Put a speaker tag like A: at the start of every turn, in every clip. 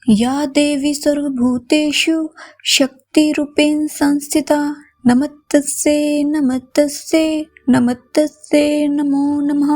A: या देवी सर्वभूतेषु शक्तिरूपेण संस्थिता नमस्तस्यै नमस्तस्यै नमस्तस्यै नमो नमः।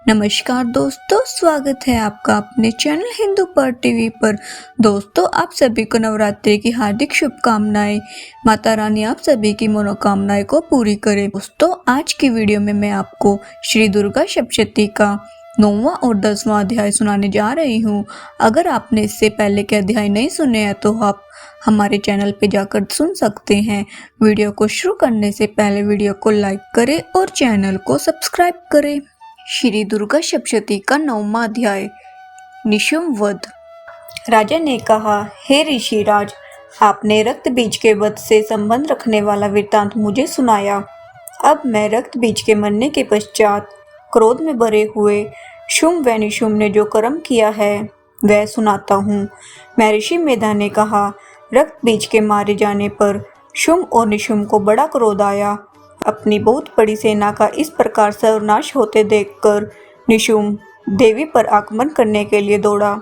A: नमस्कार दोस्तों, स्वागत है आपका अपने चैनल हिंदू पर टीवी पर। दोस्तों, आप सभी को नवरात्रि की हार्दिक शुभकामनाएं। माता रानी आप सभी की मनोकामनाएं को पूरी करे। दोस्तों, आज की वीडियो में मैं आपको श्री दुर्गा सप्तशती का 9वां और 10वां अध्याय सुनाने जा रही हूँ। अगर आपने इससे पहले के अध्याय नहीं सुने हैं तो आप हमारे चैनल पे जाकर सुन सकते हैं। वीडियो को शुरू करने से पहले वीडियो को लाइक करें और चैनल को सब्सक्राइब करें। श्री दुर्गा सप्तशती का 9वां अध्याय, निशुम्भ वध। राजा ने कहा, हे ऋषिराज, आपने रक्त बीज के वध से संबंध रखने वाला वृत्तांत मुझे सुनाया। अब मैं रक्त बीज के मरने के पश्चात क्रोध में भरे हुए शुम्भ व निशुम्भ ने जो कर्म किया है वह सुनाता हूँ। महर्षि मेधा ने कहा, रक्त बीज के मारे जाने पर शुम्भ और निशुम्भ को बड़ा क्रोध आया। अपनी बहुत बड़ी सेना का इस प्रकार सर्वनाश होते देखकर निशुम्भ देवी पर आक्रमण करने के लिए दौड़ा।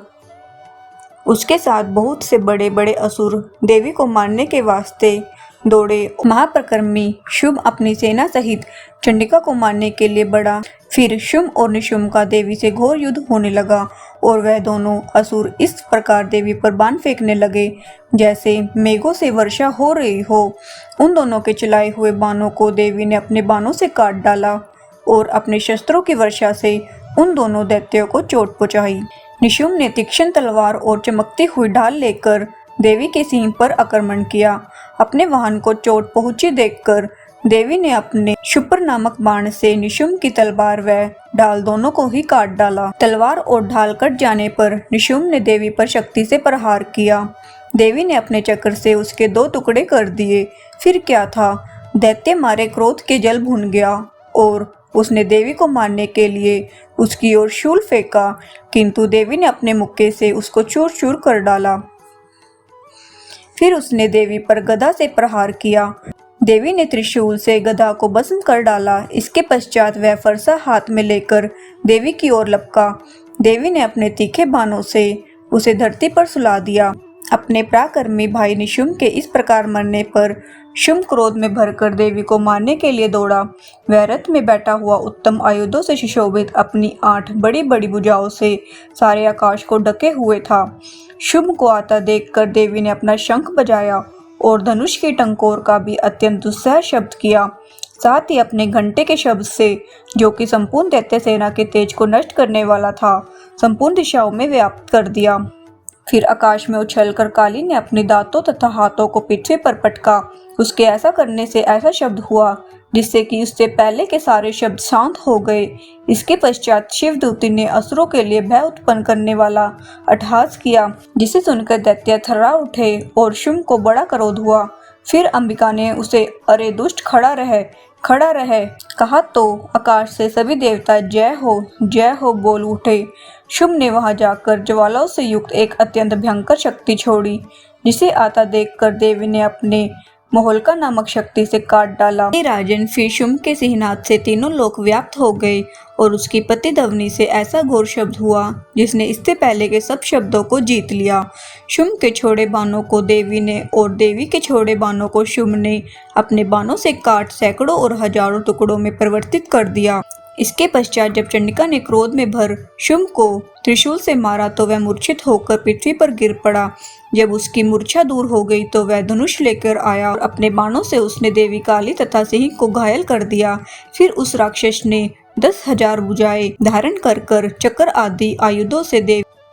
A: उसके साथ बहुत से बड़े बड़े असुर देवी को मारने के वास्ते दौड़े। महापराक्रमी शुम्भ अपनी सेना सहित चंडिका को मारने के लिए बढ़ा। फिर शुम्भ और निशुम्भ का देवी से घोर युद्ध होने लगा और वह दोनों असुर इस प्रकार देवी पर बाण फेंकने लगे जैसे मेघों से वर्षा हो रही हो। उन दोनों के चलाए हुए बाणों को देवी ने अपने बाणों से काट डाला और अपने शस्त्रों की वर्षा से उन दोनों दैत्यों को चोट पहुंचाई। निशुम्भ ने तीक्ष्ण तलवार और चमकती हुई ढाल लेकर देवी के सींग पर आक्रमण किया। अपने वाहन को चोट पहुंची देखकर देवी ने अपने शुपर नामक बाण से निशुम्भ की तलवार व ढाल दोनों को ही काट डाला। तलवार और ढाल कट जाने पर निशुम्भ ने देवी पर शक्ति से प्रहार किया। देवी ने अपने चक्र से उसके 2 टुकड़े कर दिए। फिर क्या था, दैत्य मारे क्रोध के जल भुन गया और उसने देवी को मारने के लिए उसकी ओर शूल फेंका, किंतु देवी ने अपने मुक्के से उसको चूर चूर कर डाला। फिर उसने देवी पर गदा से प्रहार किया। देवी ने त्रिशूल से गदा को भस्म कर डाला। इसके पश्चात वह फरसा हाथ में लेकर देवी की ओर लपका। देवी ने अपने तीखे बाणों से उसे धरती पर सुला दिया। अपने पराक्रमी भाई निशुम्भ के इस प्रकार मरने पर शुम्भ क्रोध में भरकर देवी को मारने के लिए दौड़ा। वह रथ में बैठा हुआ उत्तम आयुधों से सुशोभित अपनी 8 बड़ी बड़ी भुजाओं से सारे आकाश को ढके हुए था। शुम्भ को आता देखकर देवी ने अपना शंख बजाया और धनुष की टंकोर का भी अत्यंत दुस्सह शब्द किया। साथ ही अपने घंटे के शब्द से, जो कि संपूर्ण दैत्य सेना के तेज को नष्ट करने वाला था, संपूर्ण दिशाओं में व्याप्त कर दिया। फिर आकाश में उछलकर काली ने अपने दांतों तथा हाथों को पृथ्वी पर पटका। उसके ऐसा करने से ऐसा शब्द हुआ जिससे कि उससे पहले के सारे शब्द शांत हो गए। इसके पश्चात शिवदूती ने असुरों के लिए भय उत्पन्न करने वाला अट्टहास किया, जिसे सुनकर दैत्य थर्रा उठे और शुम्भ को बड़ा क्रोध हुआ। फिर अंबिका ने उसे, अरे दुष्ट, खड़ा रहे कहा तो आकाश से सभी देवता जय हो बोल उठे। शुम्भ ने वहां जाकर ज्वालाओं से युक्त एक अत्यंत भयंकर शक्ति छोड़ी, जिसे आता देखकर देवी ने अपने मोहलका नामक शक्ति से काट डाला। राजन, फिर शुम्भ के सिंहनाद से तीनों लोक व्याप्त हो गए और उसकी प्रतिध्वनि से ऐसा घोर शब्द हुआ जिसने इससे पहले के सब शब्दों को जीत लिया। शुम्भ के छोड़े बाणों को देवी ने और देवी के छोड़े बाणों को शुम्भ ने अपने बाणों से काट सैकड़ों और हजारों टुकड़ों में परिवर्तित कर दिया। इसके पश्चात जब चंडिका ने क्रोध में भर शुम्भ को त्रिशूल से मारा तो वह मूर्छित होकर पृथ्वी पर गिर पड़ा। जब उसकी मूर्छा दूर हो गई तो वह धनुष लेकर आया और अपने बाणों से उसने देवी काली तथा सिंह को घायल कर दिया। फिर उस राक्षस ने 10,000 भुजाएं धारण कर चक्र आदि आयुधों से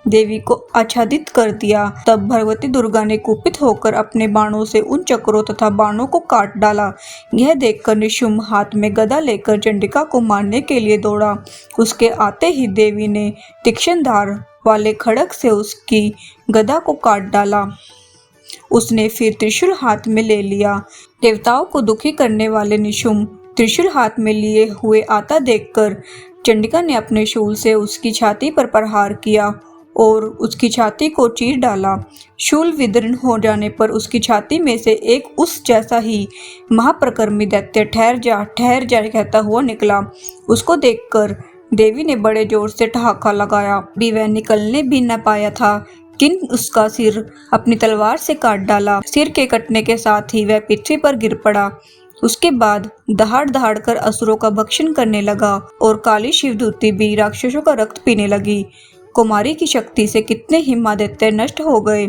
A: देवी को आच्छादित कर दिया। तब भगवती दुर्गा ने कुपित होकर अपने बाणों से उन चक्रों तथा बाणों को काट डाला। यह देखकर निशुम्भ हाथ में गदा लेकर चंडिका को मारने के लिए दौड़ा। उसके आते ही देवी ने तीक्ष्ण धार वाले खड्ग से उसकी गदा को काट डाला। उसने फिर त्रिशूल हाथ में ले लिया। देवताओं को दुखी करने वाले निशुम्भ त्रिशूल हाथ में लिए हुए आता देखकर चंडिका ने अपने शूल से उसकी छाती पर प्रहार किया और उसकी छाती को चीर डाला। शूल विदीर्ण हो जाने पर उसकी छाती में से एक उस जैसा ही महापराक्रमी दैत्य ठहर जा कहता हुआ निकला। उसको देखकर देवी ने बड़े जोर से ठहाका लगाया। भी वह निकलने भी न पाया था किंतु उसका सिर अपनी तलवार से काट डाला। सिर के कटने के साथ ही वह पृथ्वी पर गिर पड़ा। उसके बाद दहाड़ दहाड़ कर असुरों का भक्षण करने लगा और काली शिवदूती भी राक्षसों का रक्त पीने लगी। कुमारी की शक्ति से कितने ही महादैत्य नष्ट हो गए।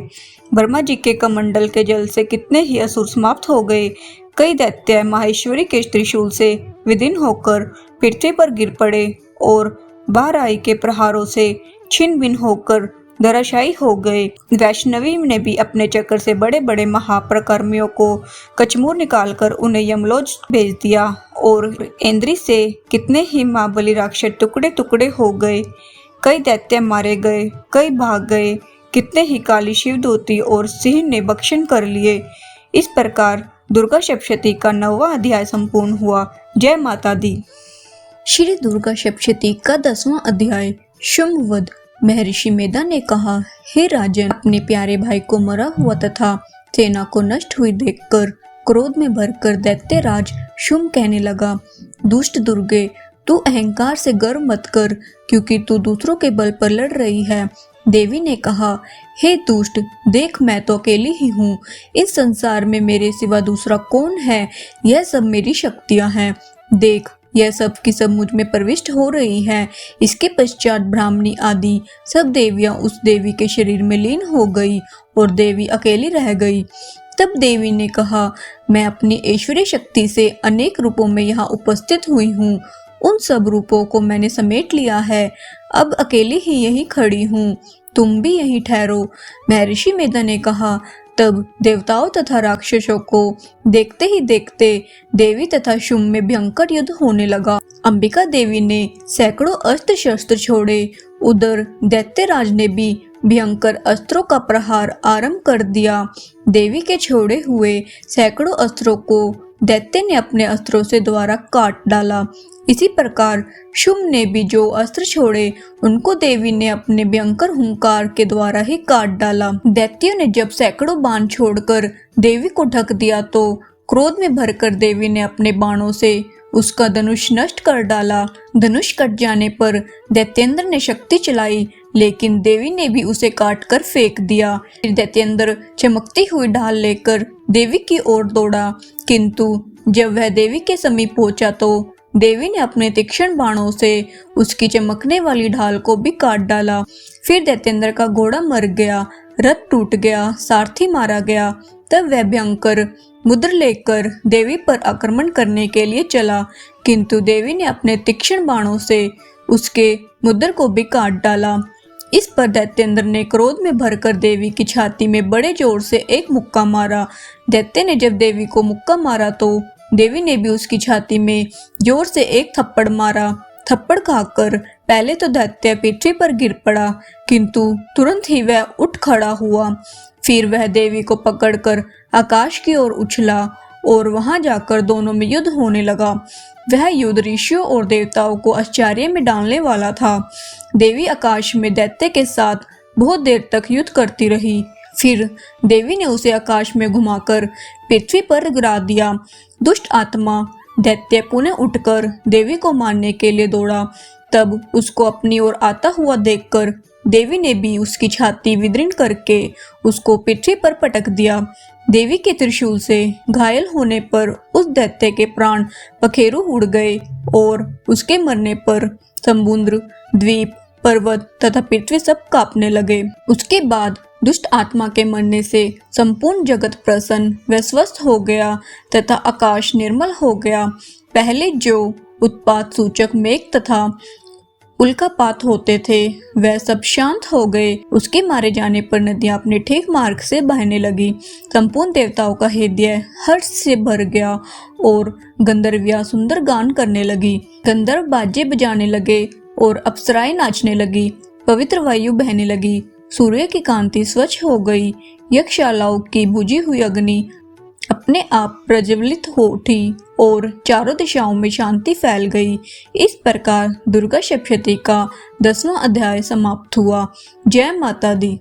A: ब्रह्मा जी के कमंडल के जल से कितने ही असुर समाप्त हो गए। कई दैत्य माहेश्वरी के त्रिशूल से विदीर्ण होकर पृथ्वी पर गिर पड़े और बाराई के प्रहारों से छिन्न भिन्न होकर धराशायी हो गए। वैष्णवी ने भी अपने चक्र से बड़े बड़े महाप्रकर्मियों को कचमूर निकालकर उन्हें यमलोक भेज दिया और इंद्री से कितने ही महाबली राक्षस टुकड़े टुकड़े हो गए। कई दैत्य मारे गए, कई भाग गए, कितने ही काली शिवदूती और सिंह ने भक्षण कर लिए। इस प्रकार दुर्गा सप्तशती का 9वां अध्याय संपूर्ण हुआ। जय माता दी।
B: श्री दुर्गा सप्तशती का 10वां अध्याय शुंभवध। महर्षि मेधा ने कहा, हे राजन, अपने प्यारे भाई को मरा हुआ तथा सेना को नष्ट हुई देखकर क्रोध में भरकर दैत्यराज शुंभ कहने लगा, दुष्ट दुर्गे, तू अहंकार से गर्व मत कर, क्योंकि तू दूसरों के बल पर लड़ रही है। देवी ने कहा, हे दुष्ट, देख मैं तो अकेली ही हूँ। इस संसार में मेरे सिवा दूसरा कौन है? यह सब मेरी शक्तियाँ हैं। देख, यह सब की सब मुझ में प्रविष्ट हो रही है। इसके पश्चात ब्राह्मणी आदि सब देवियां उस देवी के शरीर में लीन हो गई और देवी अकेली रह गई। तब देवी ने कहा, मैं अपनी ऐश्वर्य शक्ति से अनेक रूपों में यहाँ उपस्थित हुई हूँ। उन सब रूपों को मैंने समेट लिया है। अब अकेली ही यहीं खड़ी हूँ, तुम भी यहीं ठहरो। महर्षि मेधा ने कहा। तब देवताओं तथा राक्षसों को देखते ही देखते देवी तथा शुंभ में भयंकर युद्ध होने लगा। अंबिका देवी ने सैकड़ों अस्त्र शस्त्र छोड़े। उधर दैत्यराज ने भी भयंकर अस्त्रों का प्रहार आरंभ कर दिया। देवी के छोड़े हुए सैकड़ों अस्त्रों को दैत्य ने अपने अस्त्रों से द्वारा काट डाला। इसी प्रकार शुंभ ने भी जो अस्त्र छोड़े उनको देवी ने अपने भयंकर हुंकार के द्वारा ही काट डाला। दैत्यों ने जब सैकड़ों बाण छोड़कर देवी को ढक दिया तो क्रोध में भरकर देवी ने अपने बाणों से उसका धनुष नष्ट कर डाला। धनुष कट जाने पर दैत्येंद्र ने शक्ति चलाई, लेकिन देवी ने भी उसे काट कर फेंक दिया। फिर दैत्येंद्र चमकती हुई ढाल लेकर देवी की ओर दौड़ा, किंतु जब वह देवी के समीप पहुंचा तो देवी ने अपने तीक्ष्ण बाणों से उसकी चमकने वाली ढाल को भी काट डाला। फिर दैत्येंद्र का घोड़ा मर गया, रथ टूट गया, सारथी मारा गया। तब वह भयंकर मुद्र लेकर देवी पर आक्रमण करने के लिए चला, किंतु देवी ने अपने तीक्ष्ण बाणों से उसके मुद्र को भी काट डाला। इस पर दैत्येंद्र ने क्रोध में भरकर देवी की छाती में बड़े जोर से एक मुक्का मारा। दैत्य ने जब देवी को मुक्का मारा तो देवी ने भी उसकी छाती में जोर से एक थप्पड़ मारा। थप्पड़ खाकर पहले तो दैत्य पृथ्वी पर गिर पड़ा, किंतु तुरंत ही वह उठ खड़ा हुआ। फिर वह देवी को पकड़कर आकाश की ओर उछला और वहां जाकर दोनों में युद्ध होने लगा। वह युद्ध ऋषियों और देवताओं को आश्चर्य में डालने वाला था। देवी आकाश में दैत्य के साथ बहुत देर तक युद्ध करती रही। फिर देवी ने उसे आकाश में घुमाकर पृथ्वी पर गिरा दिया। दुष्ट आत्मा दैत्य पुनः उठकर देवी को मारने के लिए दौड़ा। तब उसको अपनी ओर आता हुआ देखकर देवी ने भी उसकी छाती विदीर्ण करके उसको पृथ्वी पर पटक दिया। देवी के त्रिशूल से घायल होने पर उस दैत्य के प्राण पखेरु उड़ गए और उसके मरने पर समुद्र, द्वीप, पर्वत तथा पृथ्वी सब कांपने लगे। उसके बाद दुष्ट आत्मा के मरने से संपूर्ण जगत प्रसन्न व स्वस्थ हो गया तथा आकाश निर्मल हो गया। पहले जो उत्पात सूचक मेघ तथा उल्कापात होते थे वह सब शांत हो गए। उसके मारे जाने पर नदियां अपने ठीक मार्ग से बहने लगी। संपूर्ण देवताओं का हृदय हर्ष से भर गया और गंधर्वियां सुंदर गान करने लगी। गंधर्व बाजे बजाने लगे और अप्सराएं नाचने लगी। पवित्र वायु बहने लगी। सूर्य की कांति स्वच्छ हो गई। यक्षशालाओं की बुझी हुई अग्नि अपने आप प्रज्वलित हो उठी और चारों दिशाओं में शांति फैल गई। इस प्रकार दुर्गा सप्तशती का 10वां अध्याय समाप्त हुआ। जय माता दी।